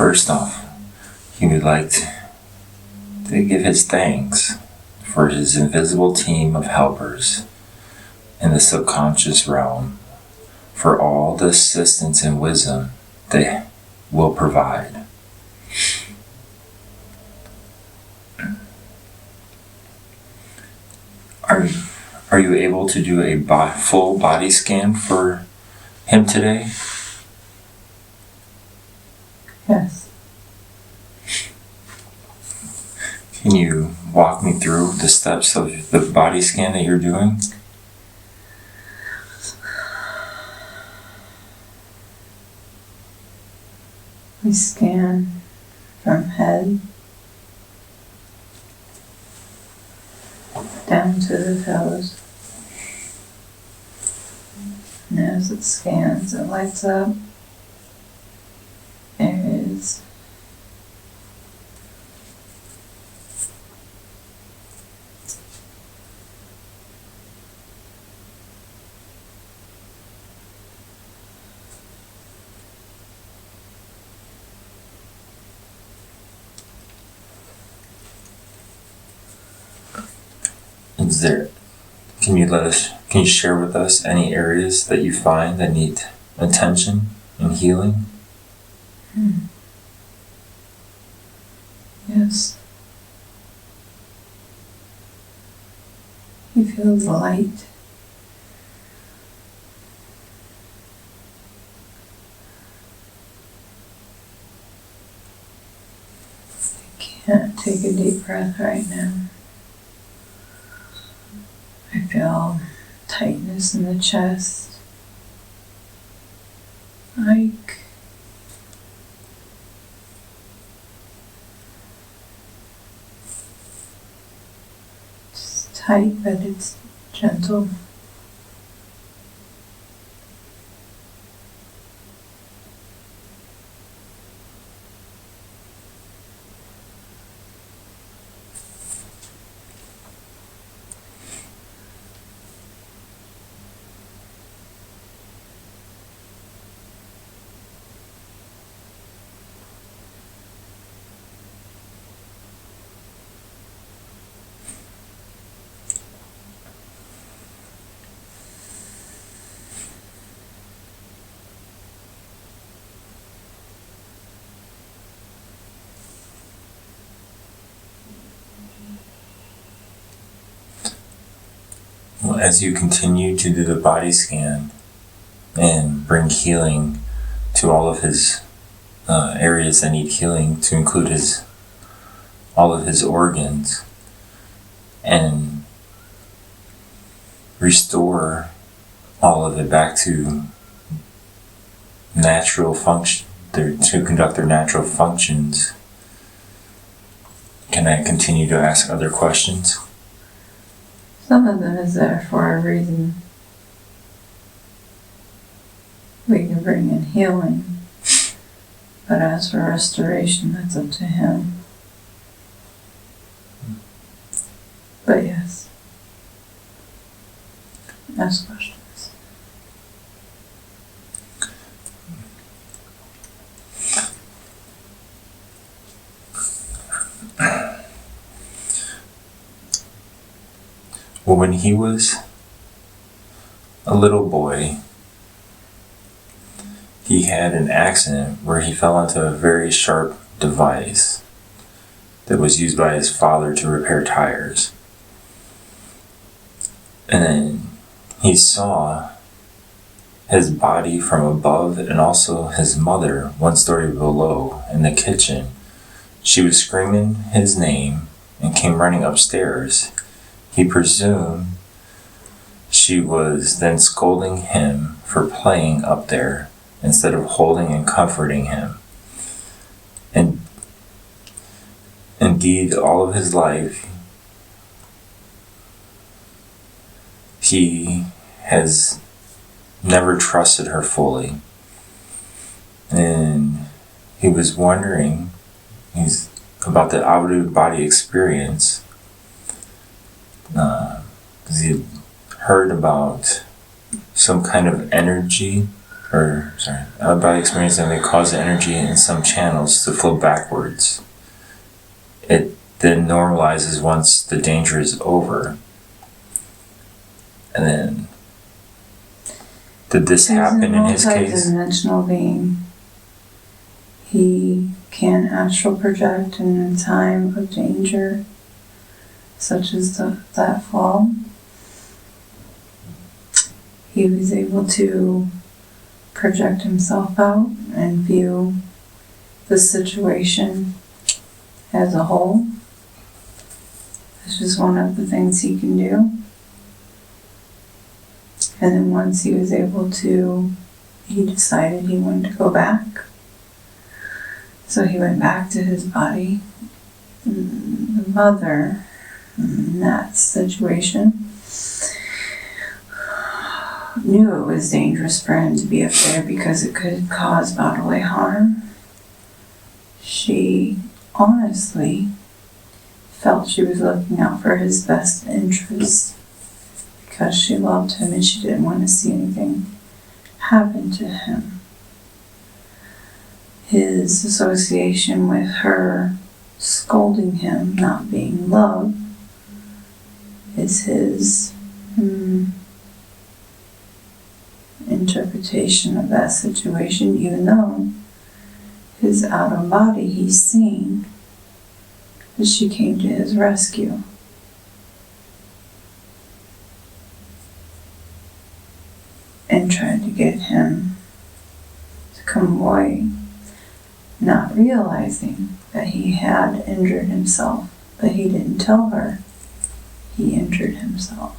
First off, he would like to give his thanks for his invisible team of helpers in the subconscious realm for all the assistance and wisdom they will provide. Are you able to do a full body scan for him today? Yes. Can you walk me through the steps of the body scan that you're doing? We scan from head down to the toes. And as it scans, it lights up areas Can you share with us any areas that you find that need attention and healing? Yes. You feel the light. You can't take a deep breath right now. I feel tightness in the chest. Like it's tight, but it's gentle. Well, as you continue to do the body scan and bring healing to all of his areas that need healing, to include all of his organs, and restore all of it back to natural function, to conduct their natural functions, can I continue to ask other questions? Some of them is there for a reason. We can bring in healing, but as for restoration, that's up to him. But yes, ask questions. Well, when he was a little boy, he had an accident where he fell into a very sharp device that was used by his father to repair tires. And then he saw his body from above and also his mother 1 story below in the kitchen. She was screaming his name and came running upstairs. He presumed she was then scolding him for playing up there instead of holding and comforting him. And indeed, all of his life, he has never trusted her fully. And he was wondering about the out-of-body experience, because he had heard about some kind of energy out-of-body experiences may cause the energy in some channels to flow backwards. It then normalizes once the danger is over. And then, did this happen in his case? He's a multi-dimensional being. He can astral project in a time of danger, such as that fall. He was able to project himself out and view the situation as a whole. This is one of the things he can do. And then once he was able to, he decided he wanted to go back. So he went back to his body. The mother, in that situation, knew it was dangerous for him to be up there because it could cause bodily harm. She honestly felt she was looking out for his best interests because she loved him and she didn't want to see anything happen to him. His association with her scolding him, not being loved, is his interpretation of that situation, even though his out of body, he's seeing that she came to his rescue. And tried to get him to come away, not realizing that he had injured himself, but he didn't tell her he injured himself.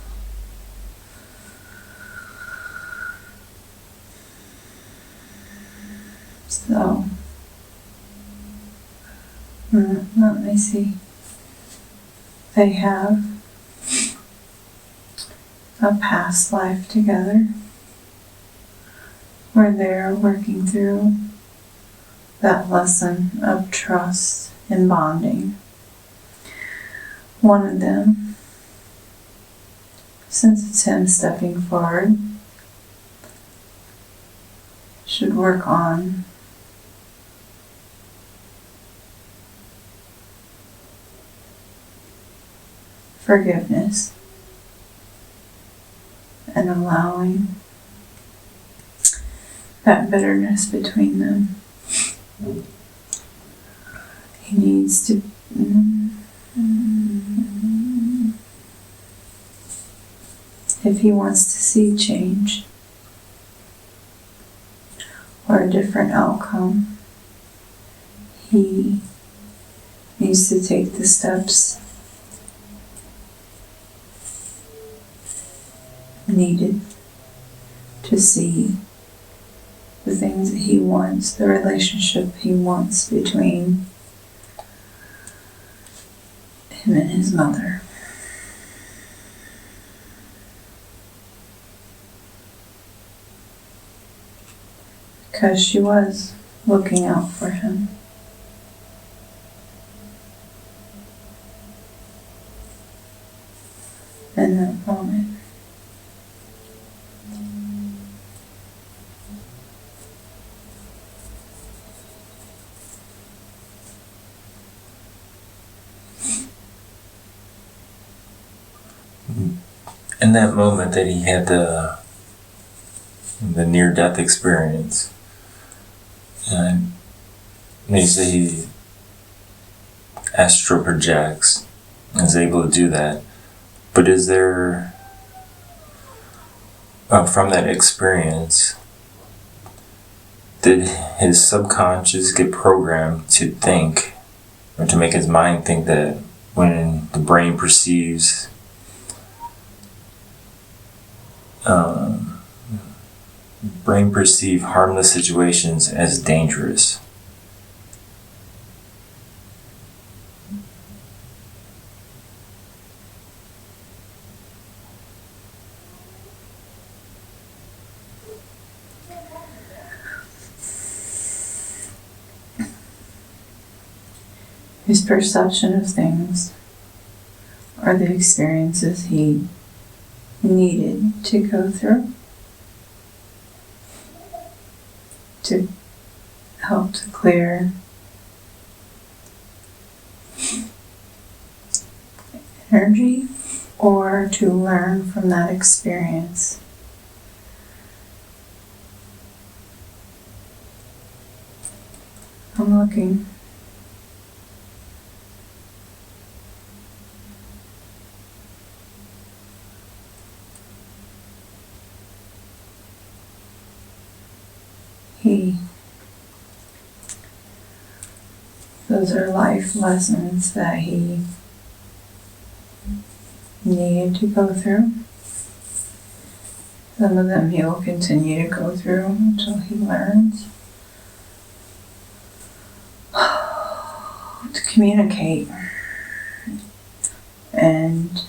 So, let me see. They have a past life together where they're working through that lesson of trust and bonding. One of them, since it's him stepping forward, should work on forgiveness and allowing that bitterness between them. He needs to if he wants to see change or a different outcome, he needs to take the steps needed to see the things that he wants, the relationship he wants between him and his mother. Because she was looking out for him. In that moment. In that moment that he had the near-death experience, and they say he astral projects and is able to do that, but is there, from that experience, did his subconscious get programmed to think, or to make his mind think that when the brain perceives harmless situations as dangerous? His perception of things are the experiences he needed to go through. to help to clear energy or to learn from that experience. I'm looking. Those are life lessons that he needed to go through. Some of them he will continue to go through until he learns to communicate and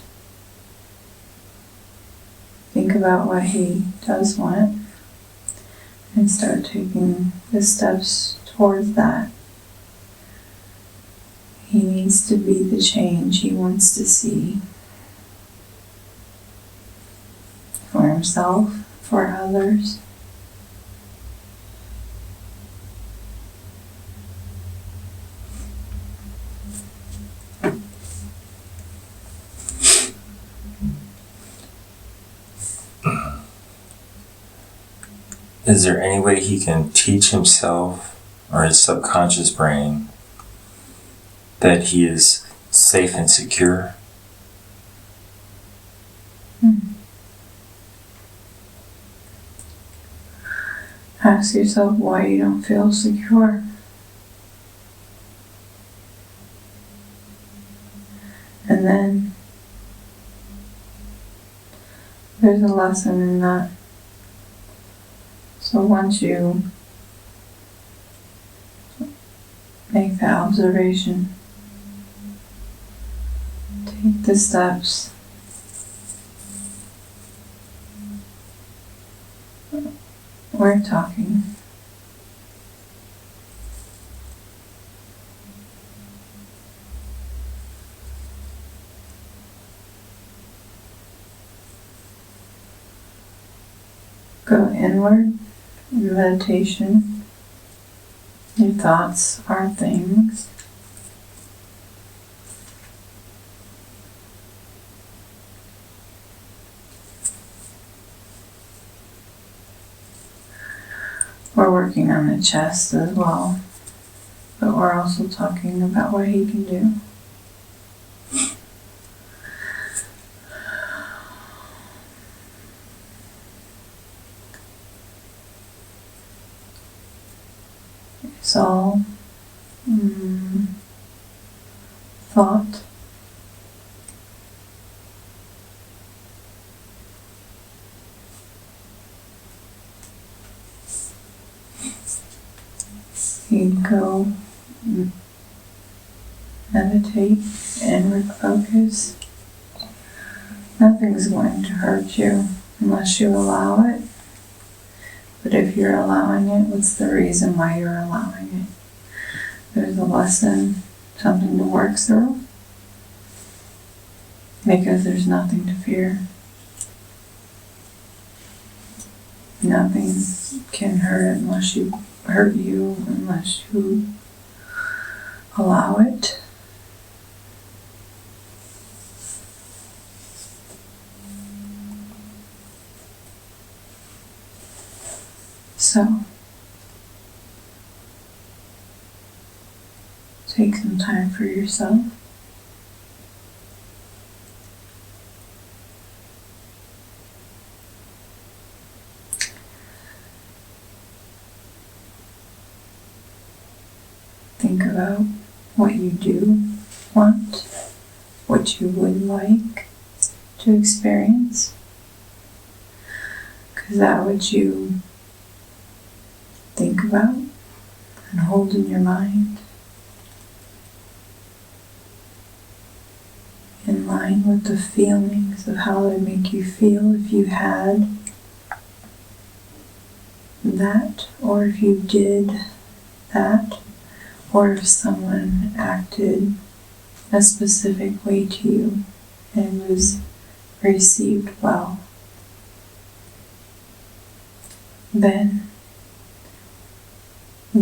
think about what he does want and start taking the steps towards that. He needs to be the change he wants to see for himself, for others. Is there any way he can teach himself or his subconscious brain that he is safe and secure? Ask yourself why you don't feel secure. And then there's a lesson in that. So once you make the observation, take the steps. We're talking. Go inward in meditation. Your thoughts are things. We're working on the chest as well, but we're also talking about what he can do. It's all thought. You'd go meditate, inward focus. Nothing's going to hurt you unless you allow it. But if you're allowing it, what's the reason why you're allowing it? There's a lesson, something to work through. Because there's nothing to fear. Nothing can hurt unless you hurt you, unless you allow it. So, take some time for yourself. Think about what you do want, what you would like to experience, because that what you think about and hold in your mind, in line with the feelings of how they make you feel if you had that, or if you did that, or if someone acted a specific way to you and was received well. Then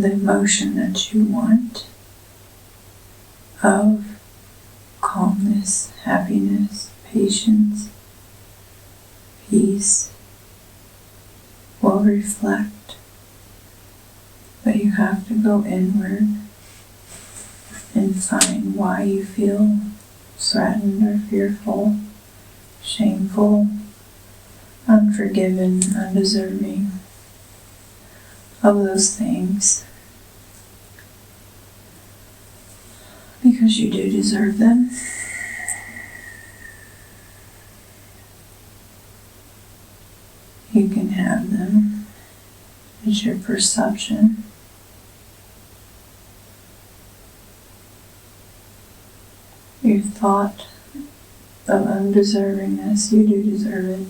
the emotion that you want of calmness, happiness, patience, peace will reflect. But you have to go inward and find why you feel threatened or fearful, shameful, unforgiven, undeserving of those things. Because you do deserve them. You can have them. It's your perception. Your thought of undeservingness. You do deserve it.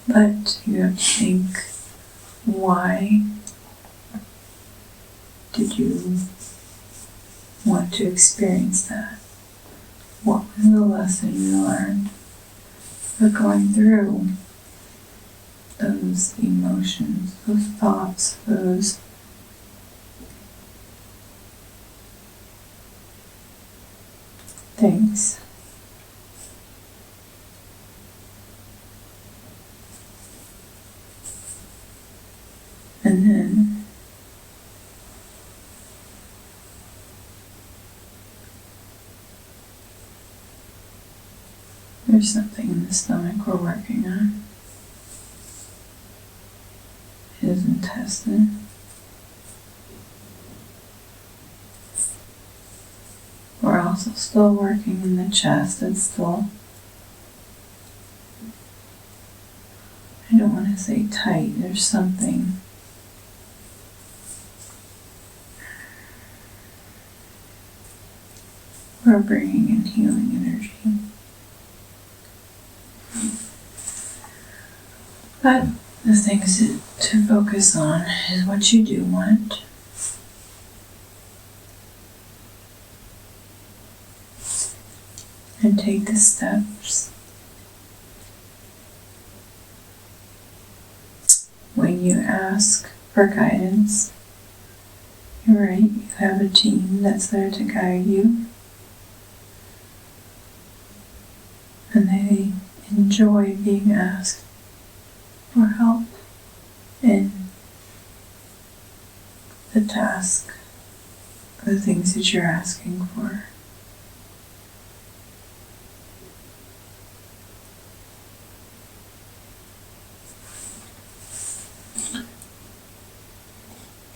But you have to think, why did you want to experience that? What was the lesson you learned for going through those emotions, those thoughts, those things? And then there's something in the stomach we're working on. His intestine. We're also still working in the chest. It's still, I don't want to say tight, there's something we're bringing in healing energy. But the things to focus on is what you do want. And take the steps. When you ask for guidance, you're right, you have a team that's there to guide you. And they enjoy being asked for help in the task, the things that you're asking for.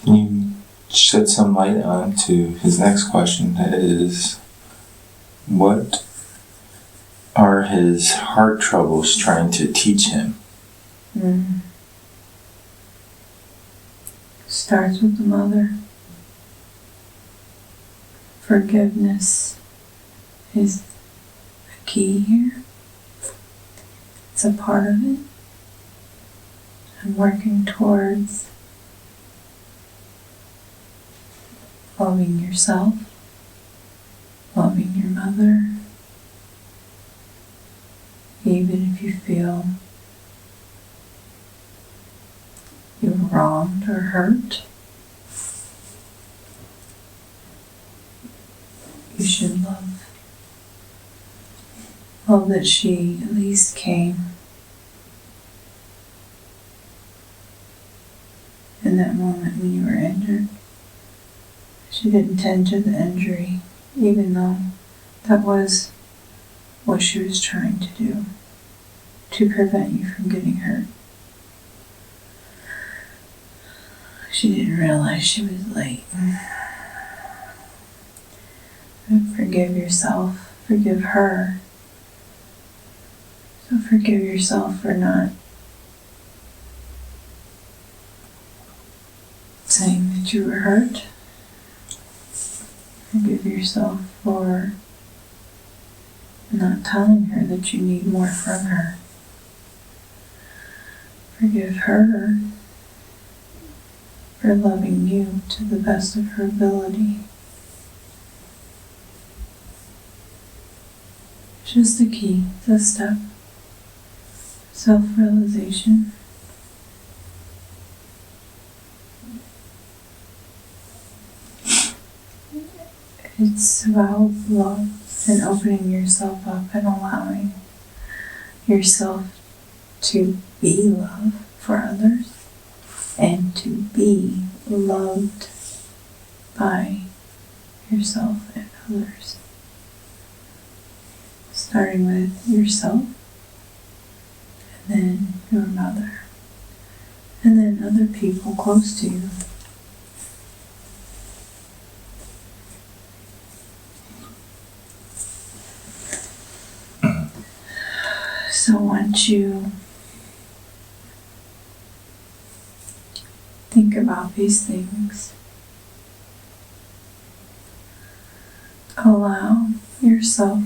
Can you shed some light on to his next question? That is, what are his heart troubles trying to teach him? Starts with the mother. Forgiveness is a key here. It's a part of it. I'm working towards loving yourself, loving your mother, even if you feel you were wronged or hurt. You should love that she at least came in that moment when you were injured. She didn't tend to the injury, even though that was what she was trying to do, to prevent you from getting hurt. She didn't realize she was late. Forgive yourself. Forgive her. So forgive yourself for not saying that you were hurt. Forgive yourself for not telling her that you need more from her. Forgive her for loving you to the best of her ability. It's just the key, the step. Self-realization. It's about love and opening yourself up and allowing yourself to be love for others and to be loved by yourself and others. Starting with yourself, and then your mother, and then other people close to you. So once you think about these things, allow yourself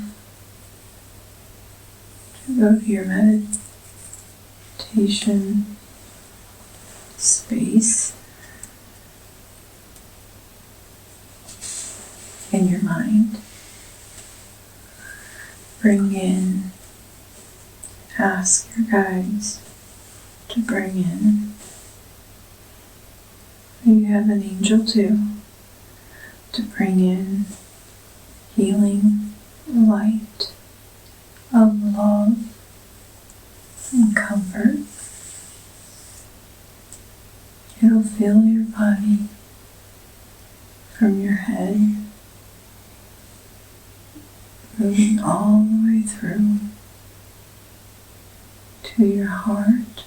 to go to your meditation space in your mind. Bring in, ask your guides to bring in. You have an angel too, to bring in healing light of love and comfort. It'll fill your body from your head, moving all the way through to your heart,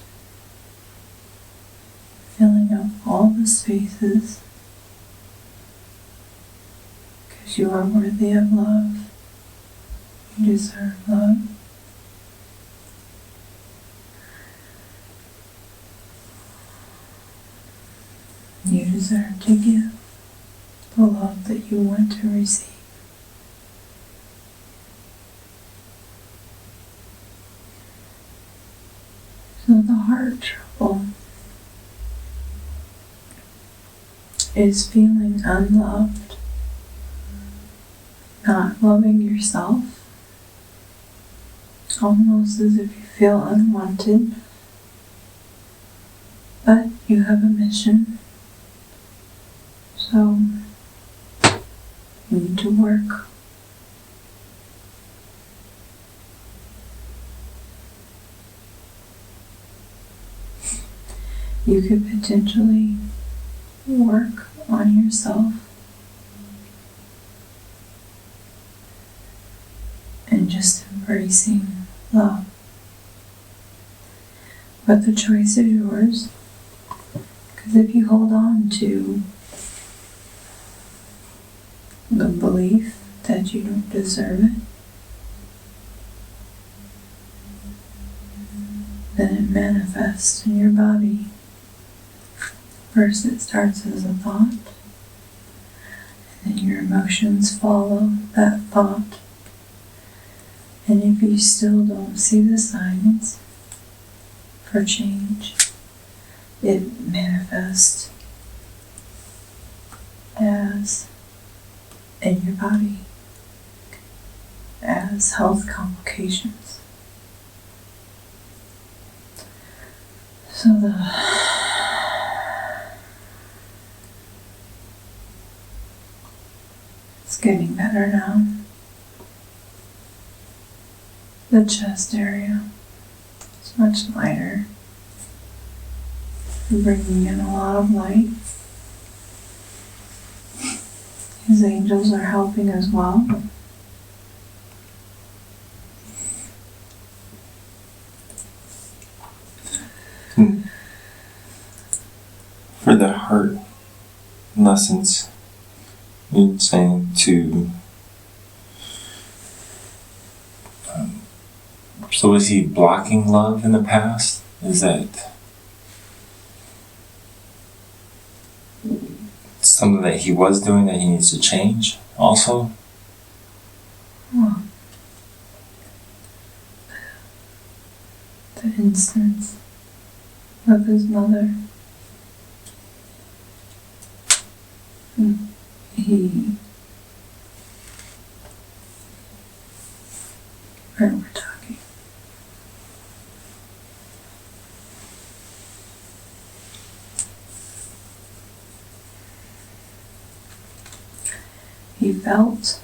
filling up all the spaces, because you are worthy of love. You deserve love. You deserve to give the love that you want to receive. So the heart trouble is feeling unloved, not loving yourself, almost as if you feel unwanted, but you have a mission. So you need to work. You could potentially work on yourself and just embracing love. But the choice is yours, because if you hold on to the belief that you don't deserve it, then it manifests in your body. First it starts as a thought, and then your emotions follow that thought. And if you still don't see the signs for change, it manifests as in your body as health complications. So it's getting better now. The chest area is much lighter. You're bringing in a lot of light. His angels are helping as well. For the heart lessons, you're saying to. So was he blocking love in the past? Is that something that he was doing that he needs to change also? Well, the instance of his mother. Where we're talking. he felt.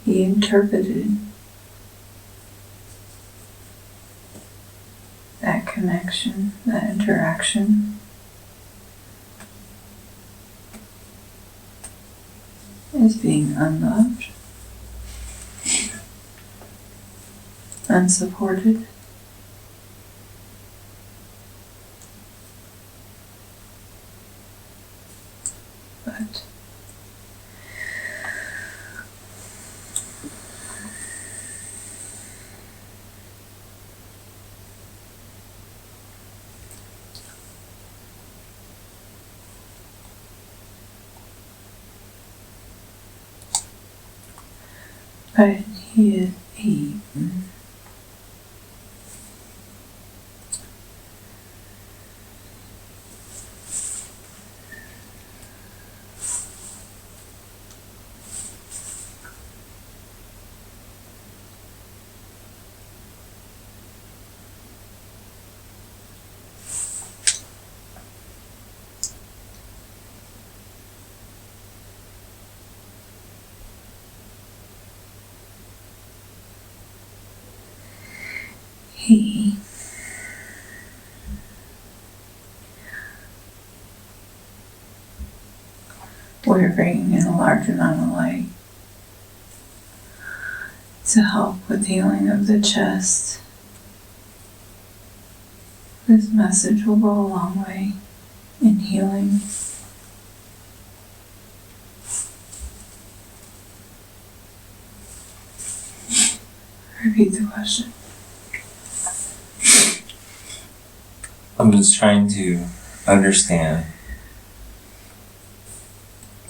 He interpreted that connection, that interaction as being unloved, unsupported. But he we're bringing in a large amount of light to help with healing of the chest. This message will go a long way in healing. Repeat the question. I'm just trying to understand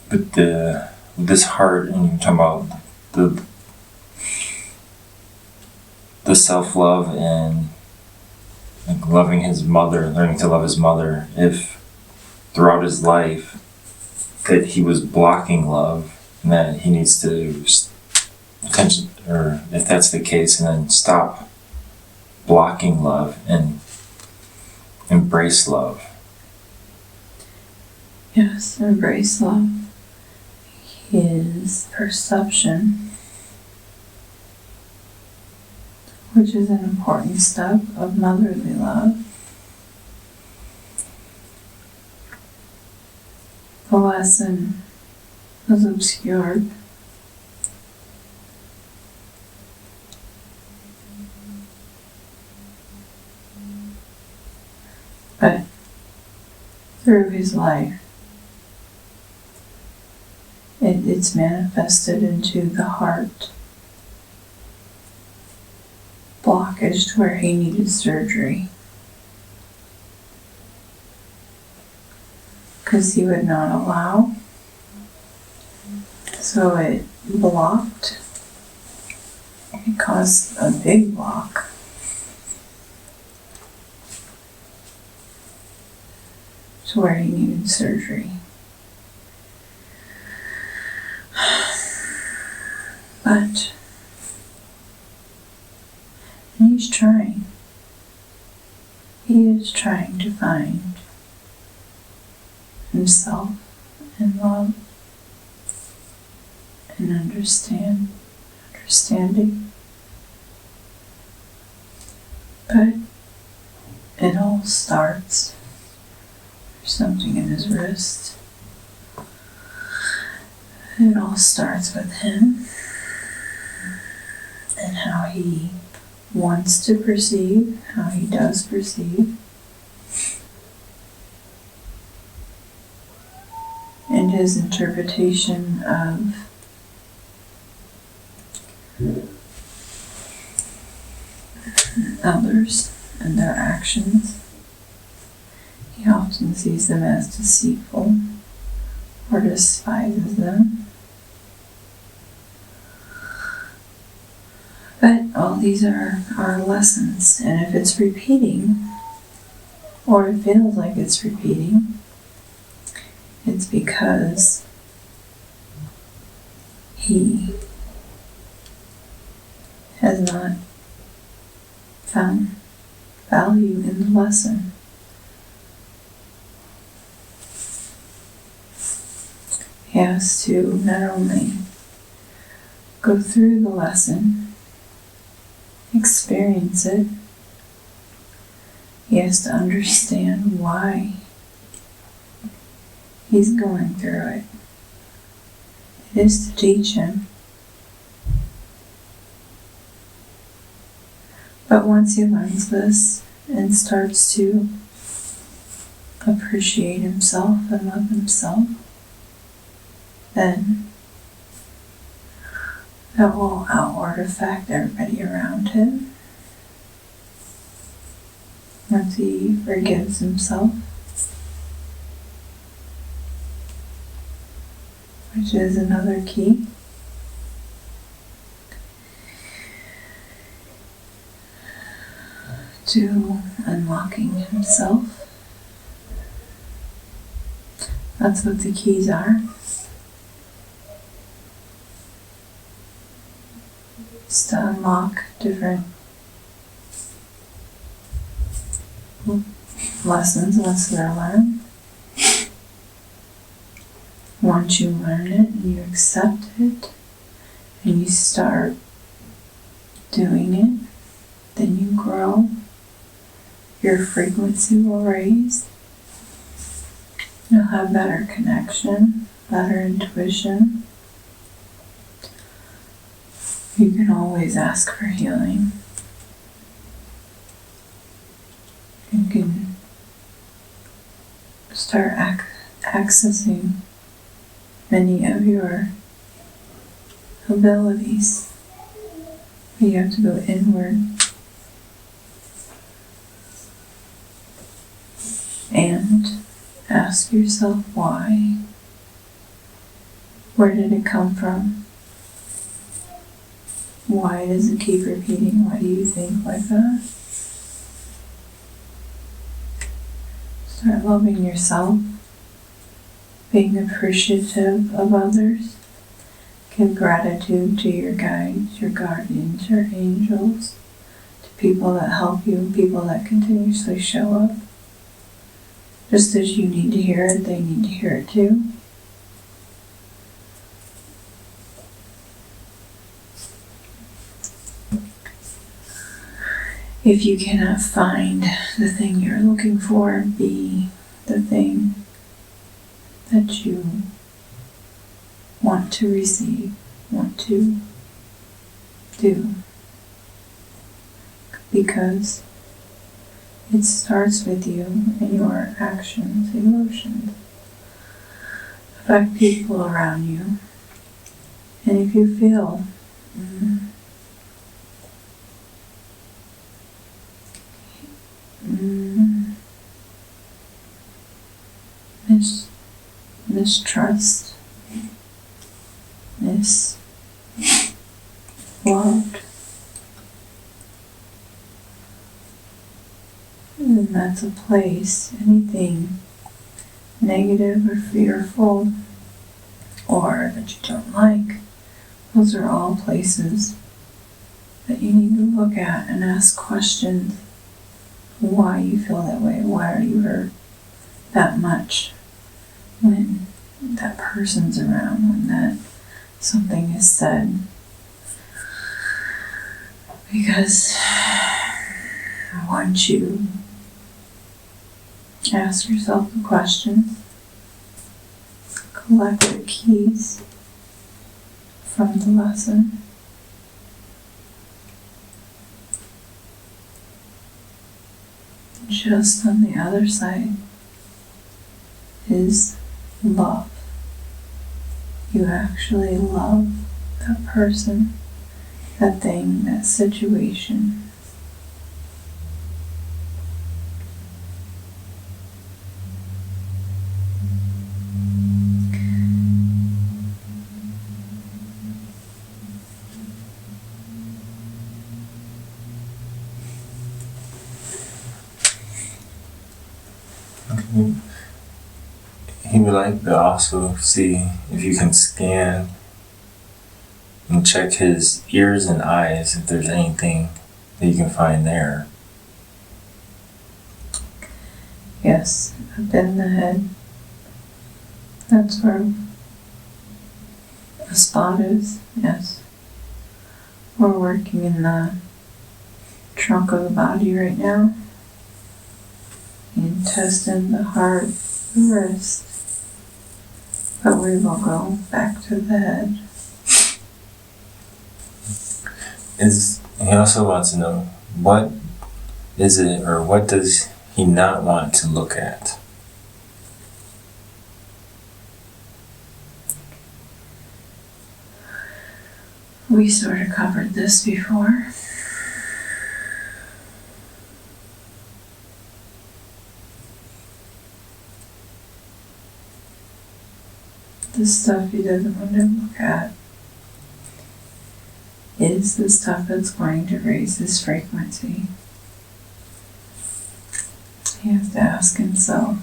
with this heart, and you're talking about the self-love and like loving his mother, learning to love his mother. If throughout his life that he was blocking love, and that he needs to attention, or if that's the case, and then stop blocking love and embrace love. Yes, embrace love. His perception, which is an important step of motherly love. The lesson was obscured. But through his life, it's manifested into the heart blockage to where he needed surgery. Because he would not allow. So it blocked. It caused a big block. To where he needed surgery. But he's trying. He is trying to find himself and love and understanding. But it all starts. There's something in his wrist. It all starts with him and how he wants to perceive, how he does perceive, and his interpretation of others and their actions. He often sees them as deceitful or despises them. But all these are lessons, and if it's repeating, or it feels like it's repeating, it's because he has not found value in the lesson. he has to not only go through the lesson, experience it, he has to understand why he's going through it. It is to teach him. But once he learns this and starts to appreciate himself and love himself, then that will outward affect everybody around him. Once he forgives himself, which is another key. To unlocking himself. That's what the keys are. It's to unlock different lessons once they're learned. Once you learn it and you accept it and you start doing it, then you grow. Your frequency will raise. You'll have better connection, better intuition. You can always ask for healing. You can start accessing many of your abilities. But you have to go inward. And ask yourself why. Where did it come from? Why does it keep repeating? Why do you think like that? Start loving yourself, being appreciative of others. Give gratitude to your guides, your guardians, your angels, to people that help you, people that continuously show up. Just as you need to hear it, they need to hear it too. If you cannot find the thing you're looking for, be the thing that you want to receive, want to do. Because it starts with you and your actions, emotions affect people around you. And if you feel mistrust, misloved, then that's a place. Anything negative or fearful or that you don't like, those are all places that you need to look at and ask questions. Why you feel that way? Why are you hurt that much when that person's around, when that something is said? Because once you ask yourself the questions, collect the keys from the lesson, just on the other side is love. You actually love that person, that thing, that situation. He would like to also see if you can scan and check his ears and eyes, if there's anything that you can find there. Yes, up in the head. That's where the spot is, yes. We're working in the trunk of the body right now. The intestine, the heart, the wrist. But we will go back to the head. He also wants to know, what is it, or what does he not want to look at? We sort of covered this before. The stuff he doesn't want to look at is the stuff that's going to raise his frequency. He has to ask himself,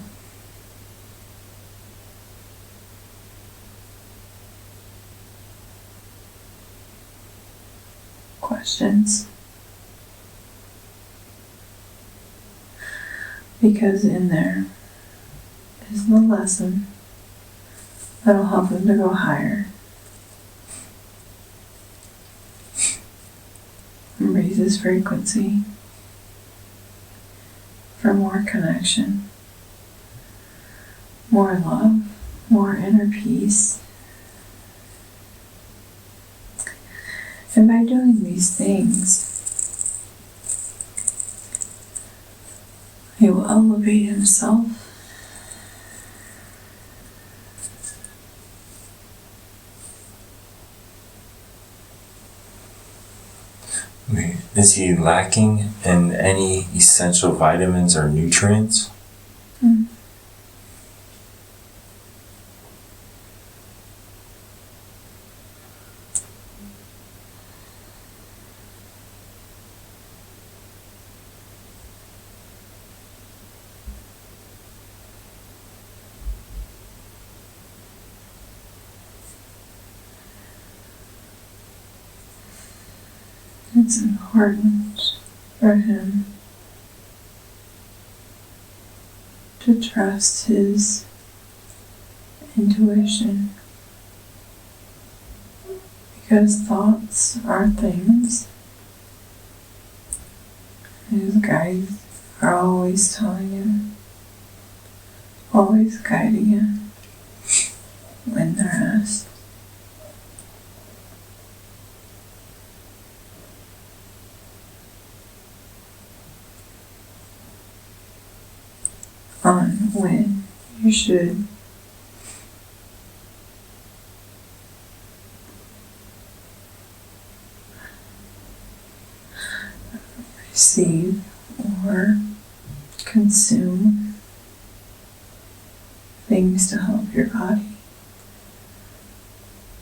questions. Because in there is the lesson that'll help him to go higher and raise his frequency for more connection, more love, more inner peace. And by doing these things, he will elevate himself. Is he lacking in any essential vitamins or nutrients? It's important for him to trust his intuition, because thoughts are things. His guides are always telling him, always guiding him when they're asked. On when you should receive or consume things to help your body.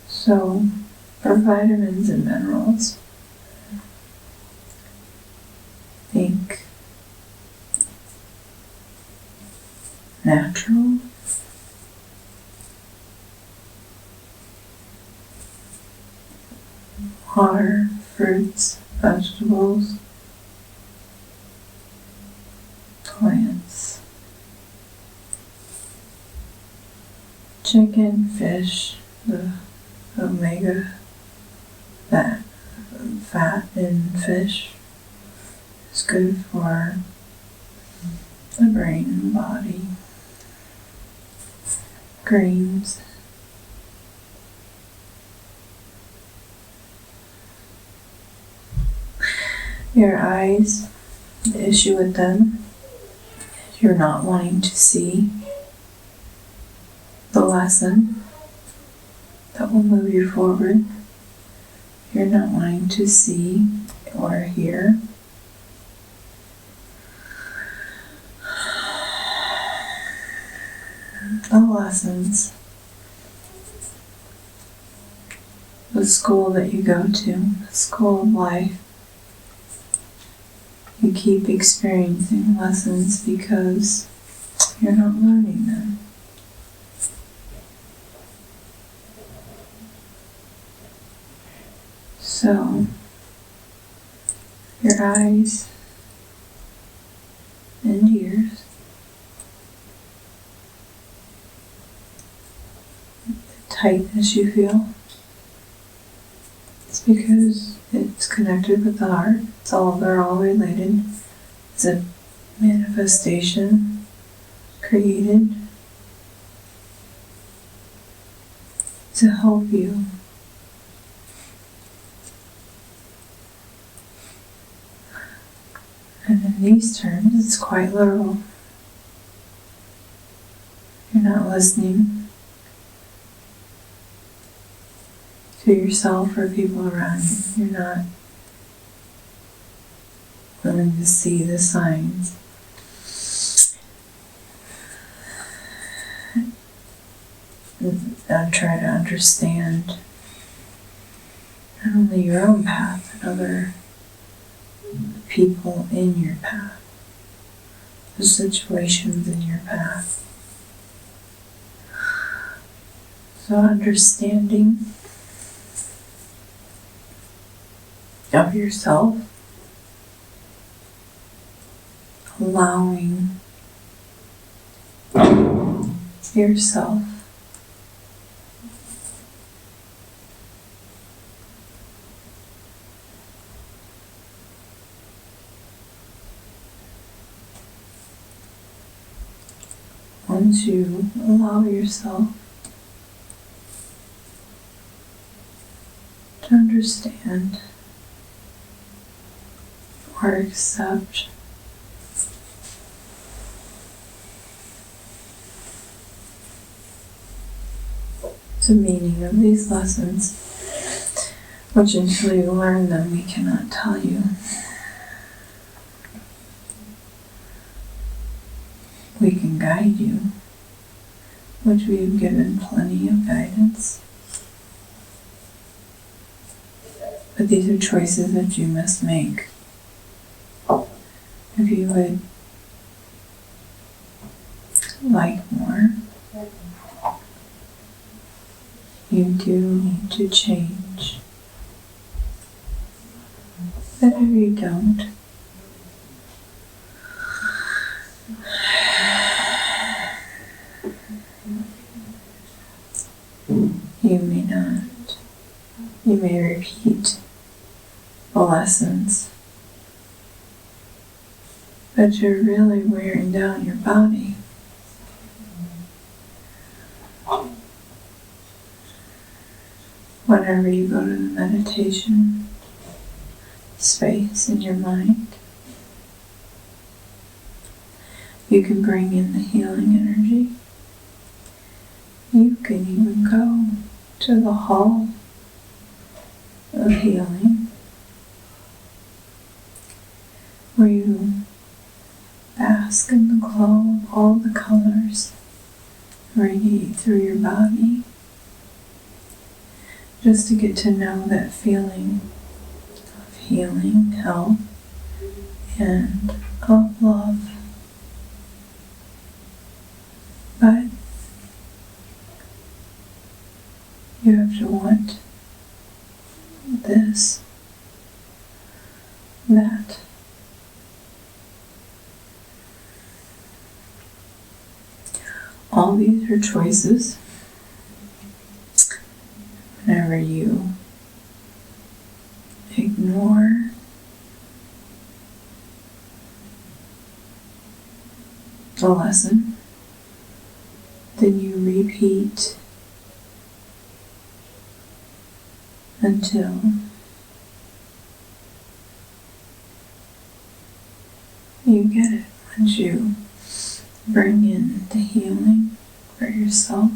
So, for vitamins and minerals, think natural, water, fruits, vegetables, plants, chicken, fish, the omega, that fat in fish is good for the brain and body. Greens. Your eyes, the issue with them, you're not wanting to see the lesson that will move you forward. You're not wanting to see or hear the lessons, the school that you go to, the school of life. You keep experiencing lessons because you're not learning them. So, your eyes and ears, the tightness you feel because it's connected with the heart. They're all related. It's a manifestation created to help you. And in these terms, it's quite literal. You're not listening to yourself or people around you. You're not willing to see the signs. And try to understand not only your own path, but other people in your path, the situations in your path. So understanding of yourself, allowing yourself once you allow yourself to understand or accept the meaning of these lessons, which until you learn them, we cannot tell you. We can guide you, which we have given plenty of guidance. But these are choices that you must make. If you would like more, you do need to change. But if you don't, you may not. You may repeat the lessons, but you're really wearing down your body. Whenever you go to the meditation space in your mind, you can bring in the healing energy. You can even go to the hall of healing, where you bask in the glow of all the colors radiate through your body, just to get to know that feeling of healing, health, and of love. But you have to want this, that. All these are choices. Whenever you ignore the lesson, then you repeat until you get it. Once you bring in the healing for yourself,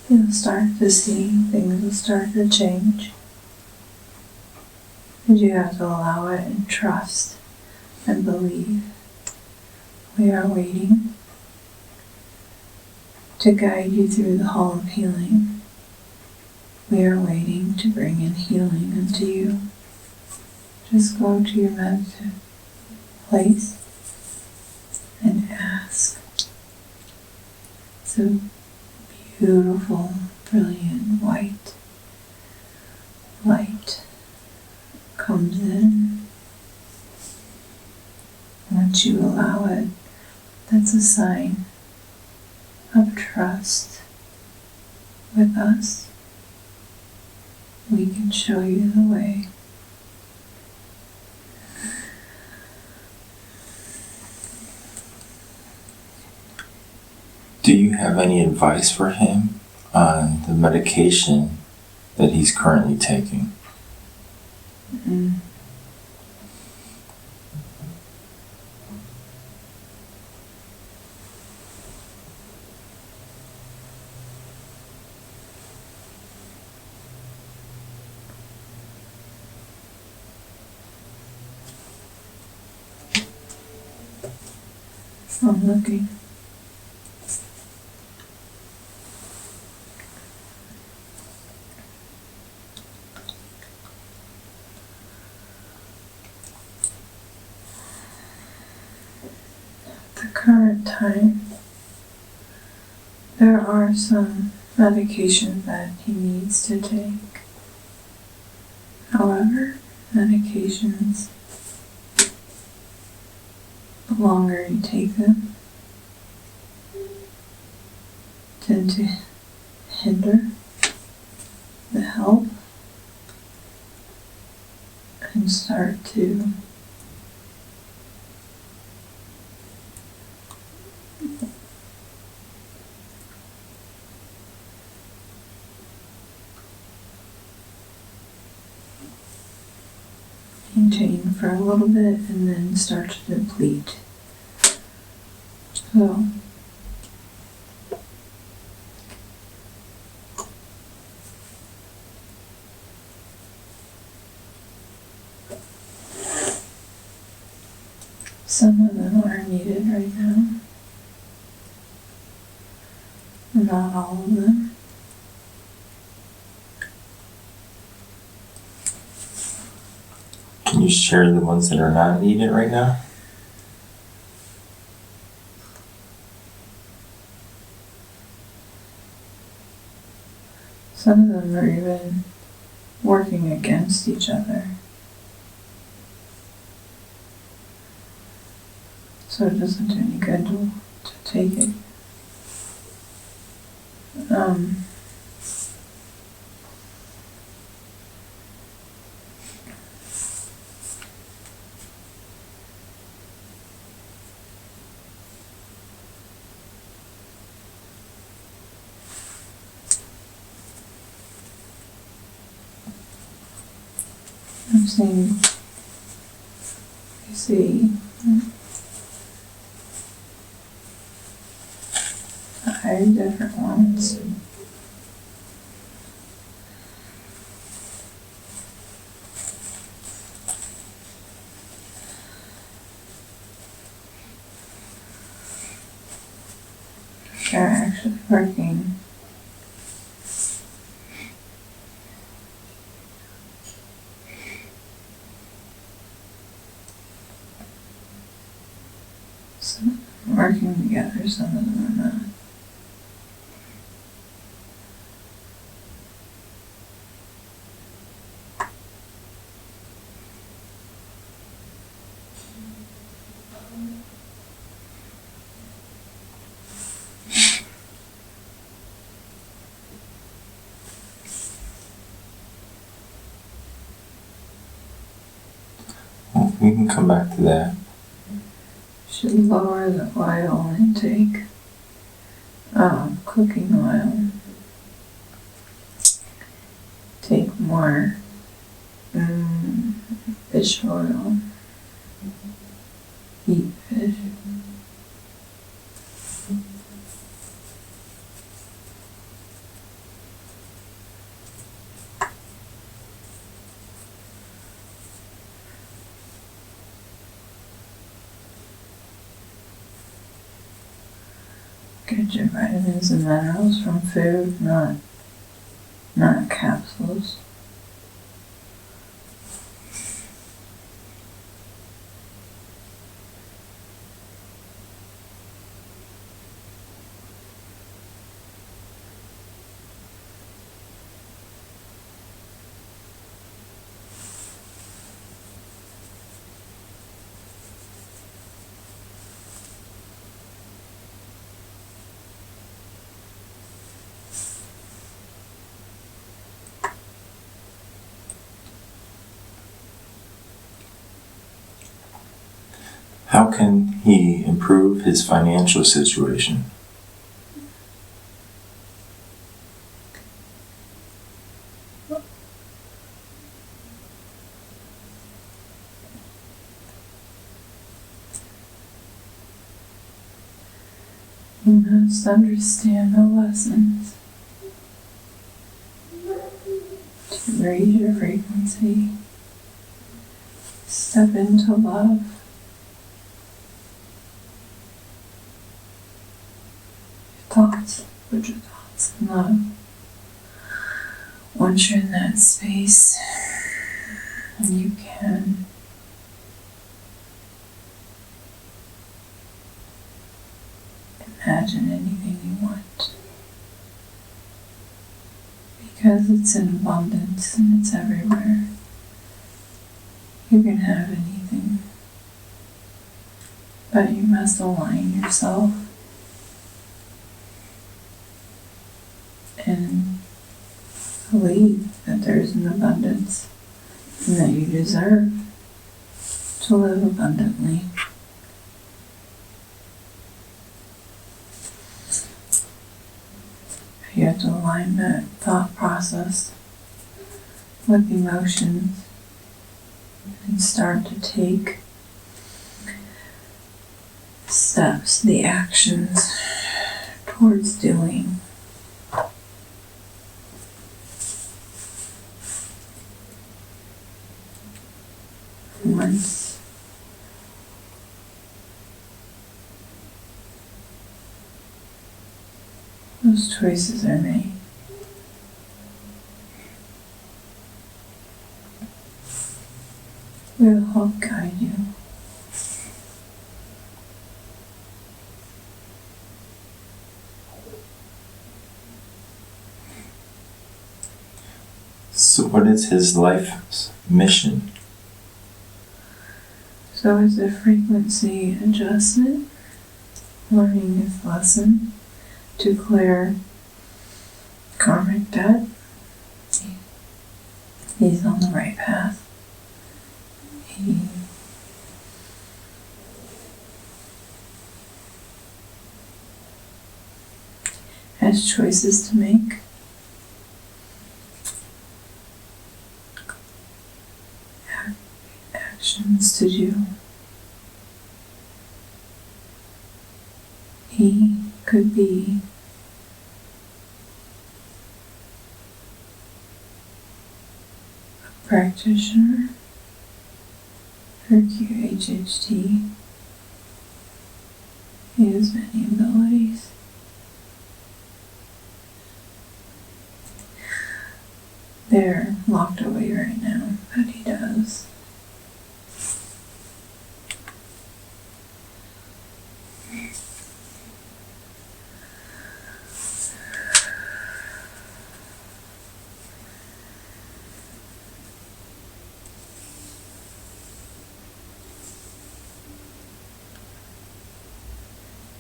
you'll start to see things will start to change. And you have to allow it and trust and believe. We are waiting to guide you through the hall of healing. We are waiting to bring in healing unto you. Just go to your meditative place and ask. It's a beautiful, brilliant white light comes in. Once you allow it, that's a sign of trust with us, we can show you the way. Do you have any advice for him on the medication that he's currently taking? Mm. I'm looking. At the current time, there are some medications that he needs to take. However, medications, the longer you take them, tend to hinder the health and start to maintain for a little bit and then start to deplete. So, some of them are needed right now. Not all of them. Can you share the ones that are not needed right now? Some of them are even working against each other. So it doesn't do any good to take it. I'm seeing, I see 5 different ones. They're actually working. Some of them are working together, some of them are not. Well, we can come back to that. Should lower the oil intake. Cooking oil. Take more fish oil. Eat fish. Get your vitamins and minerals from food, not capsules. How can he improve his financial situation? You must understand the lessons to raise your frequency, step into love. Thoughts, put your thoughts in love. Once you're in that space, you can imagine anything you want. Because it's in abundance and it's everywhere. You can have anything. But you must align yourself and believe that there's an abundance and that you deserve to live abundantly. You have to align that thought process with emotions and start to take steps, the actions towards doing. Once those choices are made, we'll help guide you. So what is his life's mission? So it's a frequency adjustment, learning his lesson to clear karmic debt. He's on the right path. He has choices to make. Actions to do. He could be a practitioner for QHHT. He has many abilities. They're locked away right now, but he does.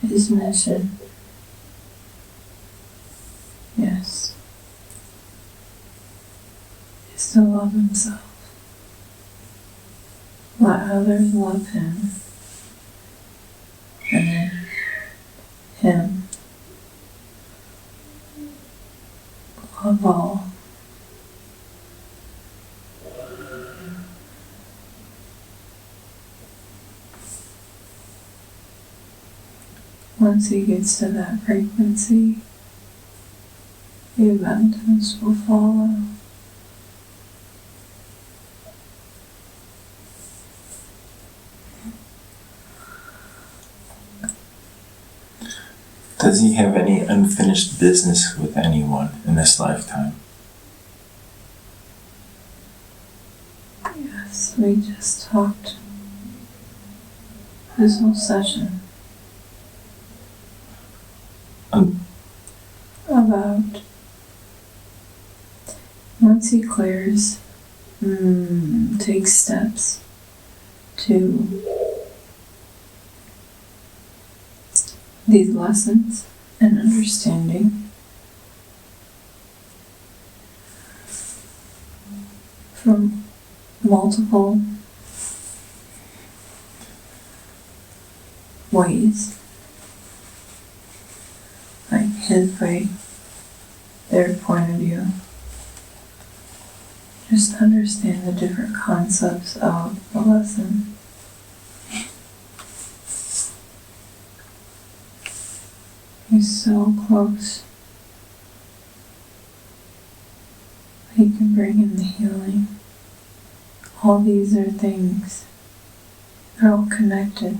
His mission, yes, is to love himself. Let others love him, and then him love all. Once he gets to that frequency, the abundance will follow. Does he have any unfinished business with anyone in this lifetime? Yes, we just talked this whole session about once he clears, takes steps to these lessons and understanding from multiple ways. Like his way, their point of view. Just understand the different concepts of the lesson. He's so close. He can bring in the healing. All these are things. They're all connected.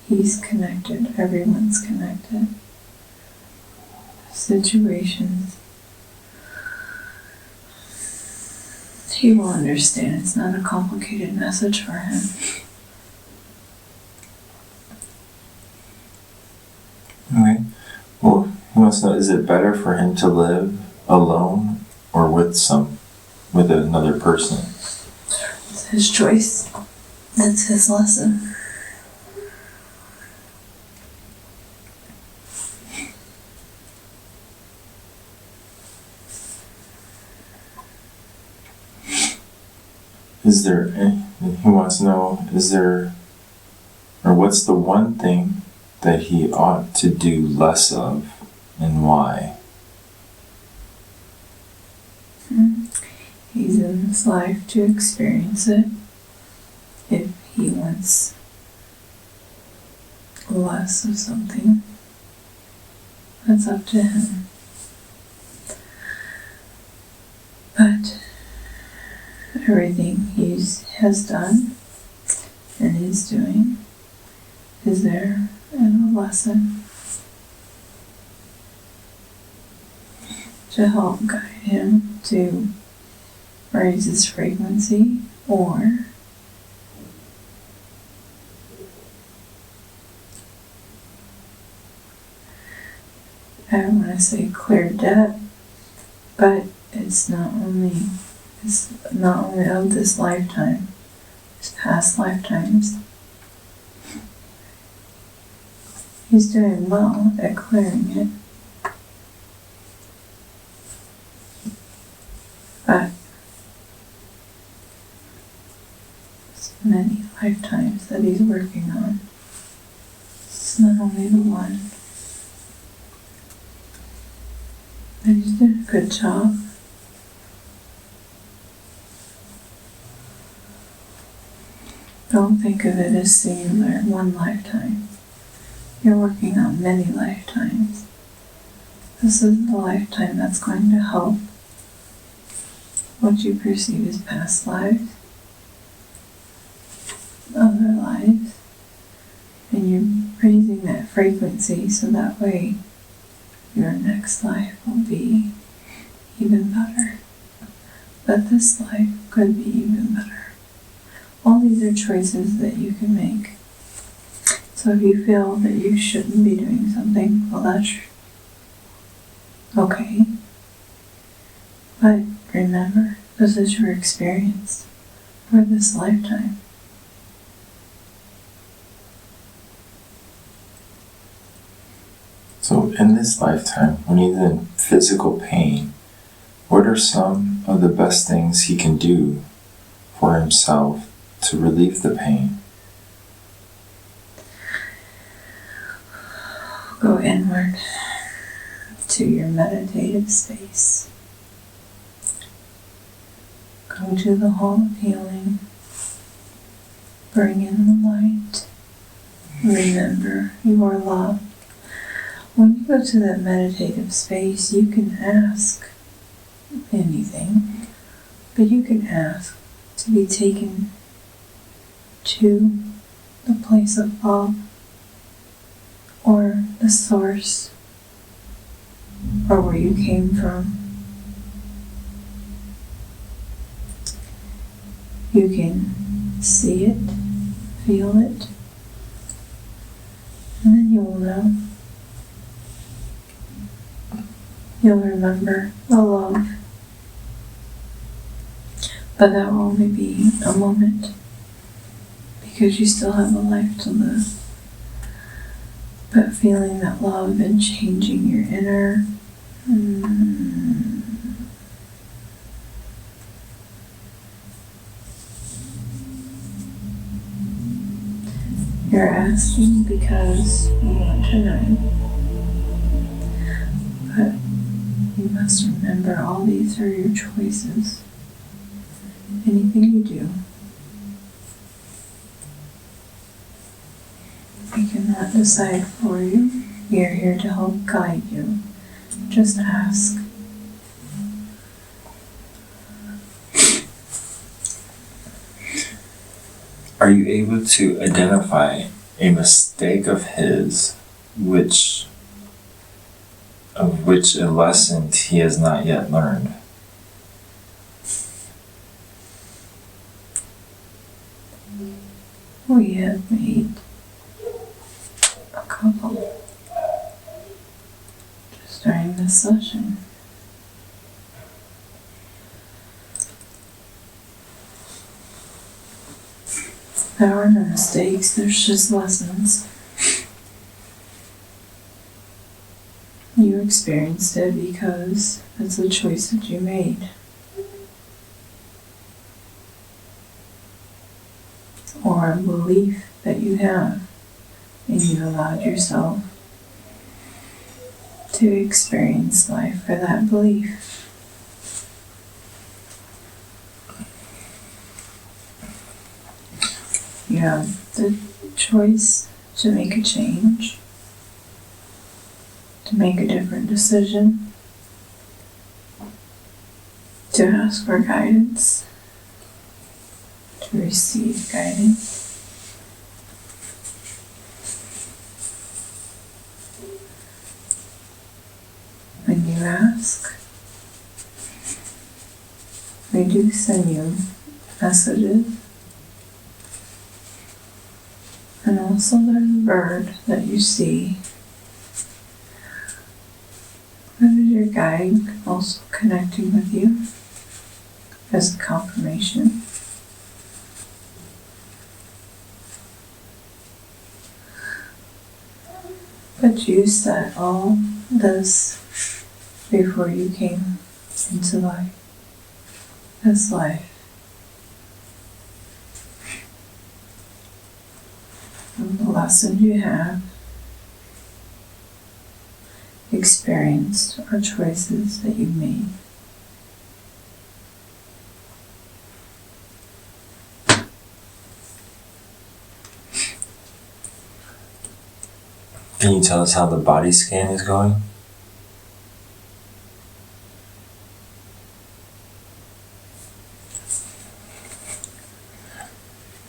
He's connected. Everyone's connected. Situations. He will understand. It's not a complicated message for him. Okay. Well, he wants to know, is it better for him to live alone or with another person? It's his choice. That's his lesson. He wants to know, what's the one thing that he ought to do less of and why? He's in this life to experience it. If he wants less of something, that's up to him. But everything he has done and is doing is there in a lesson to help guide him to raise his frequency, or I don't want to say clear debt, but it's not only of this lifetime, it's past lifetimes. He's doing well at clearing it. But it's many lifetimes that he's working on. It's not only the one. But he's doing a good job. Don't think of it as singular, one lifetime. You're working on many lifetimes. This is the lifetime that's going to help what you perceive as past lives, other lives, and you're raising that frequency so that way your next life will be even better. But this life could be even better. All these are choices that you can make. So if you feel that you shouldn't be doing something, well, that's okay. But remember, this is your experience for this lifetime. So in this lifetime, when he's in physical pain, what are some of the best things he can do for himself to relieve the pain? Go inward to your meditative space. Go to the hall of healing. Bring in the light. Remember, you are loved. When you go to that meditative space, you can ask anything, but you can ask to be taken to the place of love, or the source, or where you came from. You can see it, feel it, and then you will know. You'll remember the love. But that will only be a moment, because you still have a life to live. But feeling that love and changing your inner You're asking because you want to learn, but you must remember all these are your choices. Anything you do, we cannot decide for you. We are here to help guide you. Just ask. Are you able to identify a mistake of his of which a lesson he has not yet learned? We have made a couple just during this session. There are no mistakes, there's just lessons. You experienced it because it's a choice that you made. Or a belief that you have, and you allowed yourself to experience life for that belief. You have the choice to make a change, to make a different decision, to ask for guidance, to receive guidance. When you ask, we do send you messages. And also there's a bird that you see. That is your guide, also connecting with you as a confirmation. But you set all this before you came into life, this life. And the lessons you have experienced are choices that you made. Can you tell us how the body scan is going?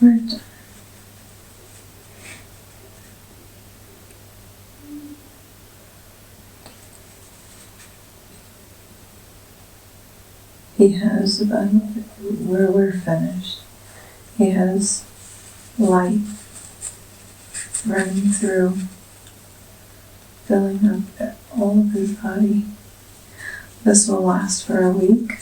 Right. He has about where we're finished. He has light running through, filling up all of his body. This will last for a week,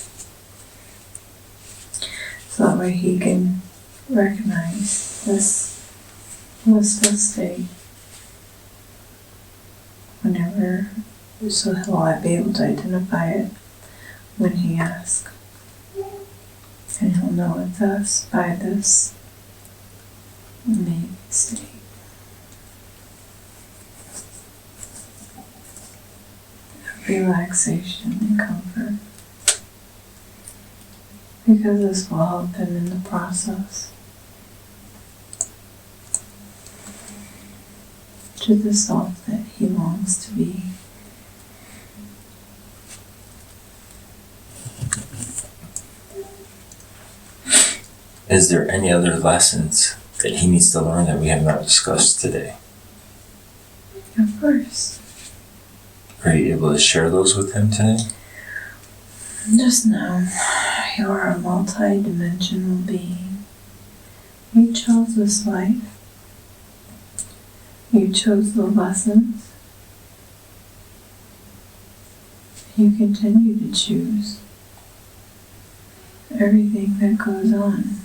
so that way he can recognize this listless state whenever, so he'll be able to identify it when he asks. And he'll know it's us by this amazing state. Relaxation and comfort. Because this will help him in the process to the self that he longs to be. Is there any other lessons that he needs to learn that we have not discussed today? Of course. Are you able to share those with him today? Just know you are a multi-dimensional being. You chose this life. You chose the lessons. You continue to choose everything that goes on.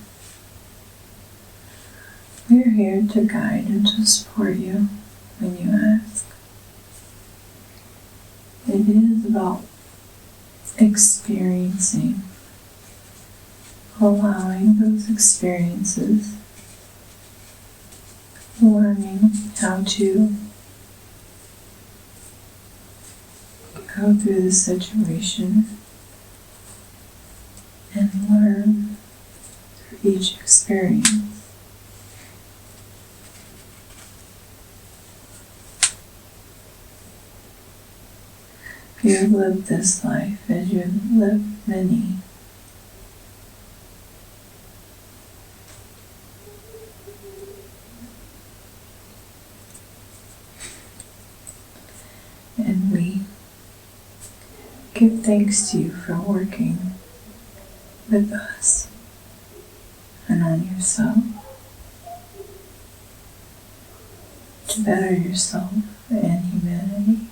We're here to guide and to support you when you ask. It is about experiencing, allowing those experiences learning how to go through the situation and learn through each experience. You have lived this life as you have lived many. And we give thanks to you for working with us and on yourself to better yourself and humanity,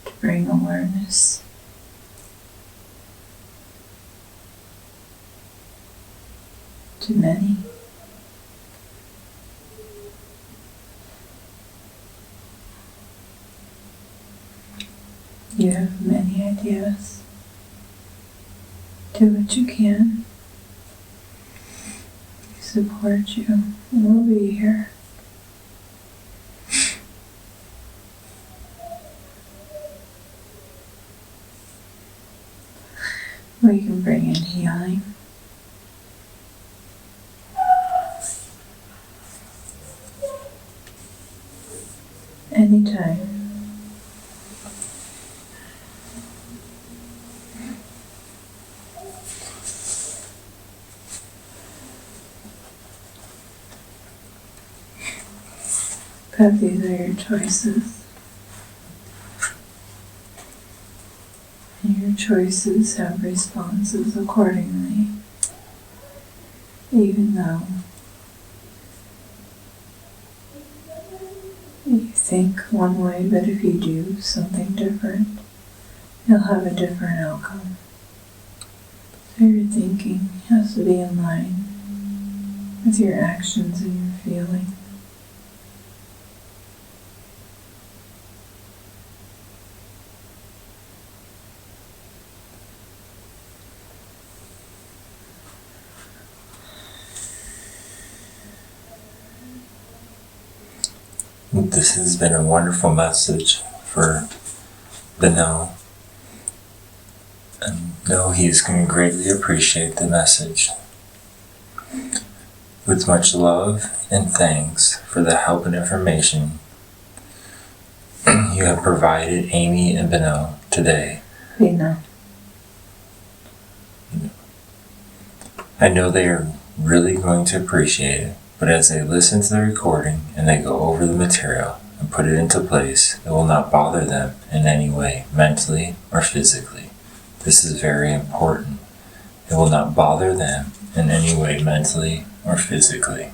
to bring awareness to many. You have many ideas. Do what you can. We support you. We'll be here. We can bring in healing. Anytime. But these are your choices. And your choices have responses accordingly. Even though you think one way, but if you do something different, you'll have a different outcome. So your thinking has to be in line with your actions and your feelings. This has been a wonderful message for Beeno. And know he's going to greatly appreciate the message. With much love and thanks for the help and information you have provided Amy and Beeno today. Beeno. I know they are really going to appreciate it, but as they listen to the recording and they go over the material and put it into place, it will not bother them in any way, mentally or physically. This is very important. It will not bother them in any way, mentally or physically.